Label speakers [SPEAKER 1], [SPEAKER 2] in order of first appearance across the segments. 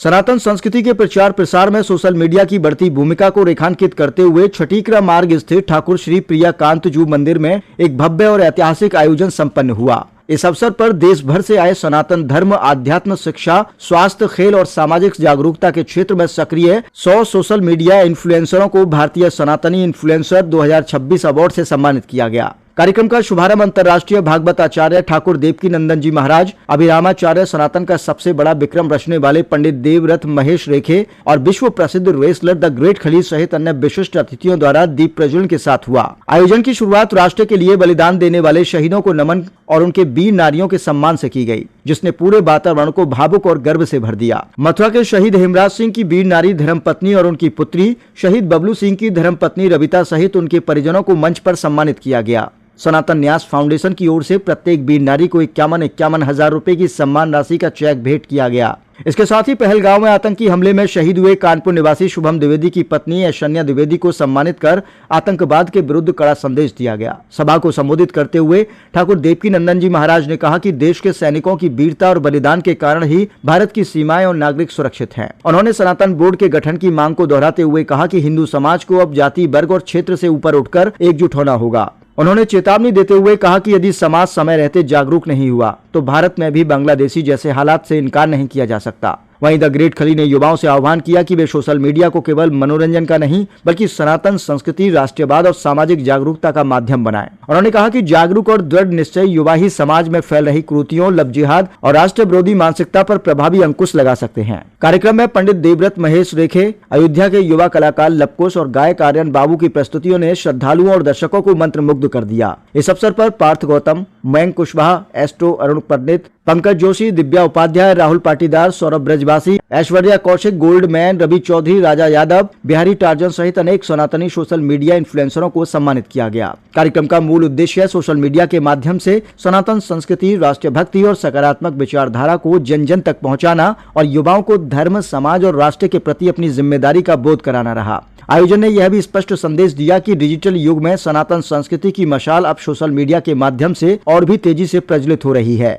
[SPEAKER 1] सनातन संस्कृति के प्रचार प्रसार में सोशल मीडिया की बढ़ती भूमिका को रेखांकित करते हुए छठीकरा मार्ग स्थित ठाकुर श्री प्रियाकांत जू मंदिर में एक भव्य और ऐतिहासिक आयोजन संपन्न हुआ। इस अवसर पर देश भर से आए सनातन धर्म, आध्यात्म, शिक्षा, स्वास्थ्य, खेल और सामाजिक जागरूकता के क्षेत्र में सक्रिय 100 सोशल मीडिया इन्फ्लुएंसरों को भारतीय सनातनी इन्फ्लुएंसर 2026 अवार्ड से सम्मानित किया गया। कार्यक्रम का शुभारंभ अंतर्राष्ट्रीय भागवत आचार्य ठाकुर देवकी नंदन जी महाराज, अभिरामाचार्य, सनातन का सबसे बड़ा विक्रम रचने वाले पंडित देवव्रत महेश रेखे और विश्व प्रसिद्ध रेसलर द ग्रेट खली सहित अन्य विशिष्ट अतिथियों द्वारा दीप प्रज्वलन के साथ हुआ। आयोजन की शुरुआत राष्ट्र के लिए बलिदान देने वाले शहीदों को नमन और उनके वीर नारियों के सम्मान से की गई, जिसने पूरे वातावरण को भावुक और गर्व से भर दिया। मथुरा के शहीद हेमराज सिंह की वीर नारी धर्मपत्नी और उनकी पुत्री शहीद बबलू सिंह की धर्मपत्नी रविता सहित उनके परिजनों को मंच पर सम्मानित किया गया। सनातन न्यास फाउंडेशन की ओर से प्रत्येक वीर नारी को 51 हजार रुपए की सम्मान राशि का चेक भेंट किया गया। इसके साथ ही पहलगांव में आतंकी हमले में शहीद हुए कानपुर निवासी शुभम द्विवेदी की पत्नी ऐश्वर्या द्विवेदी को सम्मानित कर आतंकवाद के विरुद्ध कड़ा संदेश दिया गया। सभा को संबोधित करते हुए ठाकुर देवकी नंदन जी महाराज ने कहा कि देश के सैनिकों की वीरता और बलिदान के कारण ही भारत की सीमाएं और नागरिक सुरक्षित हैं। उन्होंने सनातन बोर्ड के गठन की मांग को दोहराते हुए कहा कि हिंदू समाज को अब जाति, वर्ग और क्षेत्र से ऊपर उठकर एकजुट होना होगा। उन्होंने चेतावनी देते हुए कहा कि यदि समाज समय रहते जागरूक नहीं हुआ तो भारत में भी बांग्लादेशी जैसे हालात से इनकार नहीं किया जा सकता। वहीं द ग्रेट खली ने युवाओं से आह्वान किया कि वे सोशल मीडिया को केवल मनोरंजन का नहीं बल्कि सनातन संस्कृति, राष्ट्रवाद और सामाजिक जागरूकता का माध्यम बनाएं। उन्होंने कहा कि जागरूक और दृढ़ निश्चय युवा ही समाज में फैल रही कुरीतियों, लव जिहाद और राष्ट्र विरोधी मानसिकता पर प्रभावी अंकुश लगा सकते हैं। कार्यक्रम में पंडित देवव्रत महेश रेखे, अयोध्या के युवा कलाकार लवकुश और गायक आर्यन बाबू की प्रस्तुतियों ने श्रद्धालुओं और दर्शकों को मंत्रमुग्ध कर दिया। इस अवसर पर पार्थ गौतम, मयंक कुशवाहा, एस्ट्रो अरुण पंडित, पंकज जोशी, दिव्या उपाध्याय, राहुल पाटीदार, सौरभ ब्रजवासी, ऐश्वर्या कौशिक, गोल्डमैन, रवि चौधरी, राजा यादव, बिहारी टार्जन सहित अनेक सनातनी सोशल मीडिया इन्फ्लुएंसरों को सम्मानित किया गया। कार्यक्रम का मूल उद्देश्य सोशल मीडिया के माध्यम से सनातन संस्कृति, राष्ट्र भक्ति और सकारात्मक विचारधारा को जन जन तक पहुंचाना और युवाओं को धर्म, समाज और राष्ट्र के प्रति अपनी जिम्मेदारी का बोध कराना रहा। आयोजन ने यह भी स्पष्ट संदेश दिया कि डिजिटल युग में सनातन संस्कृति की मशाल अब सोशल मीडिया के माध्यम से और भी तेजी से प्रज्वलित हो रही है।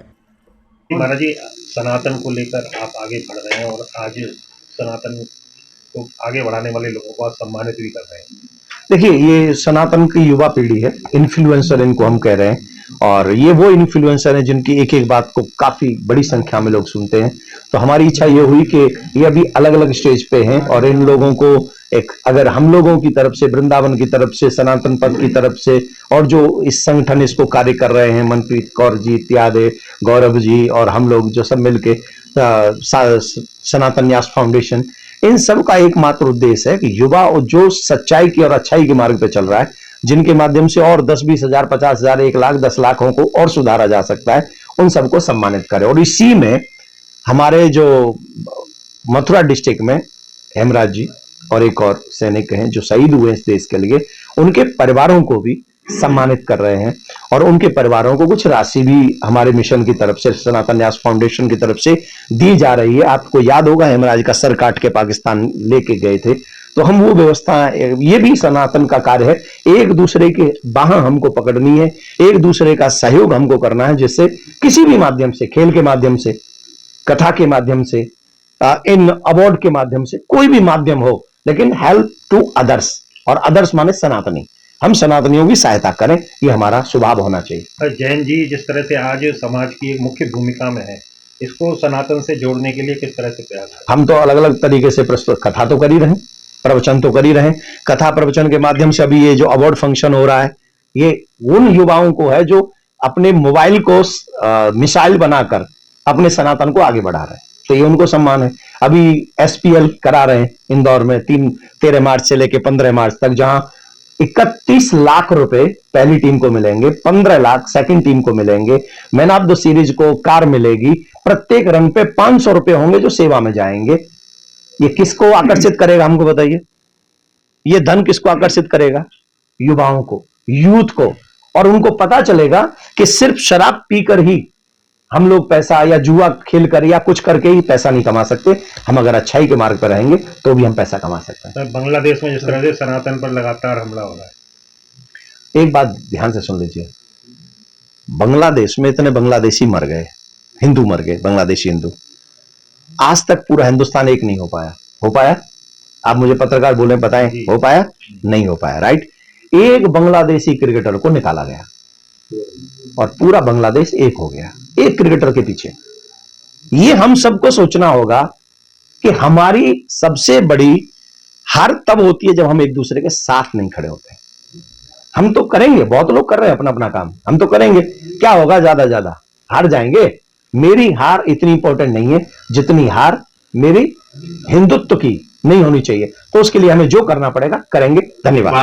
[SPEAKER 2] महाराज जी, सनातन को लेकर आप आगे बढ़ रहे हैं और आज सनातन को आगे बढ़ाने वाले लोगों को आप सम्मानित भी कर रहे हैं।
[SPEAKER 3] देखिए, ये सनातन की युवा पीढ़ी है, इन्फ्लुएंसर इनको हम कह रहे हैं, और ये वो इन्फ्लुएंसर हैं जिनकी एक एक बात को काफी बड़ी संख्या में लोग सुनते हैं। तो हमारी इच्छा ये हुई कि ये अभी अलग अलग स्टेज पे हैं और इन लोगों को एक, अगर हम लोगों की तरफ से, वृंदावन की तरफ से, सनातन पथ की तरफ से, और जो इस संगठन इसको कार्य कर रहे हैं, मनप्रीत कौर जी इत्यादि, गौरव जी और हम लोग जो सब मिलके सनातन न्यास फाउंडेशन, इन सब का एकमात्र उद्देश्य है कि युवा जो सच्चाई की और अच्छाई के मार्ग पे चल रहा है, जिनके माध्यम से और 10-20 हजार, 50 हजार, 1 लाख, 10 लाखों को और सुधारा जा सकता है, उन सबको सम्मानित करें। और इसी में हमारे जो मथुरा डिस्ट्रिक्ट में हेमराज जी और एक और सैनिक हैं जो शहीद हुए इस देश के लिए, उनके परिवारों को भी सम्मानित कर रहे हैं और उनके परिवारों को कुछ राशि भी हमारे मिशन की तरफ से, सनातन न्यास फाउंडेशन की तरफ से दी जा रही है। आपको याद होगा हेमराज का सर काट के पाकिस्तान लेके गए थे, तो हम वो व्यवस्था, ये भी सनातन का कार्य है। एक दूसरे के बाह हमको पकड़नी है, एक दूसरे का सहयोग हमको करना है, जिससे किसी भी माध्यम से, खेल के माध्यम से, कथा के माध्यम से, इन अवार्ड के माध्यम से, कोई भी माध्यम हो, लेकिन हेल्प टू अदर्स, और अदर्स माने सनातनी, हम सनातनियों की सहायता करें, ये हमारा स्वभाव होना चाहिए।
[SPEAKER 2] जैन जी जिस तरह से आज समाज की एक मुख्य भूमिका में है, इसको सनातन से जोड़ने के लिए किस तरह से प्रयास है?
[SPEAKER 3] हम तो अलग अलग तरीके से प्रस्तुत, कथा तो कर ही रहे, प्रवचन तो कर ही रहे। कथा प्रवचन के माध्यम से अभी ये जो अवार्ड फंक्शन हो रहा है, ये उन युवाओं को है जो अपने मोबाइल को मिसाइल बनाकर अपने सनातन को आगे बढ़ा रहे हैं, तो ये उनको सम्मान है। अभी SPL करा रहे हैं इंदौर में 13 मार्च से लेकर 15 मार्च तक, जहां 31 लाख रुपए पहली टीम को मिलेंगे, 15 लाख सेकंड टीम को मिलेंगे, मैन ऑफ द सीरीज को कार मिलेगी, प्रत्येक रन पे 500 रुपए होंगे जो सेवा में जाएंगे। ये किसको आकर्षित करेगा, हमको बताइए? ये धन किसको आकर्षित करेगा? युवाओं को, यूथ को, और उनको पता चलेगा कि सिर्फ शराब पीकर ही हम लोग पैसा, या जुआ खेलकर या कुछ करके ही पैसा नहीं कमा सकते। हम अगर अच्छाई के मार्ग पर रहेंगे तो भी हम पैसा कमा सकते हैं।
[SPEAKER 2] बांग्लादेश में जिस तरह से सनातन पर लगातार हमला हो रहा है,
[SPEAKER 3] एक बात ध्यान से सुन लीजिए, बांग्लादेश में इतने बांग्लादेशी मर गए, हिंदू मर गए, बांग्लादेशी हिंदू। आज तक पूरा हिंदुस्तान एक नहीं हो पाया। हो पाया? आप मुझे पत्रकार बोले बताएं,
[SPEAKER 2] जी।
[SPEAKER 3] हो पाया? नहीं हो पाया, राइट। एक बांग्लादेशी क्रिकेटर को निकाला गया और पूरा बांग्लादेश एक हो गया, एक क्रिकेटर के पीछे। ये हम सबको सोचना होगा कि हमारी सबसे बड़ी हार तब होती है जब हम एक दूसरे के साथ नहीं खड़े होते। हम तो करेंगे, बहुत लोग कर रहे हैं अपना अपना काम, हम तो करेंगे, क्या होगा, ज्यादा ज्यादा हार जाएंगे। मेरी हार इतनी इंपॉर्टेंट नहीं है जितनी हार मेरी हिंदुत्व की नहीं होनी चाहिए। तो उसके लिए हमें जो करना पड़ेगा करेंगे। धन्यवाद।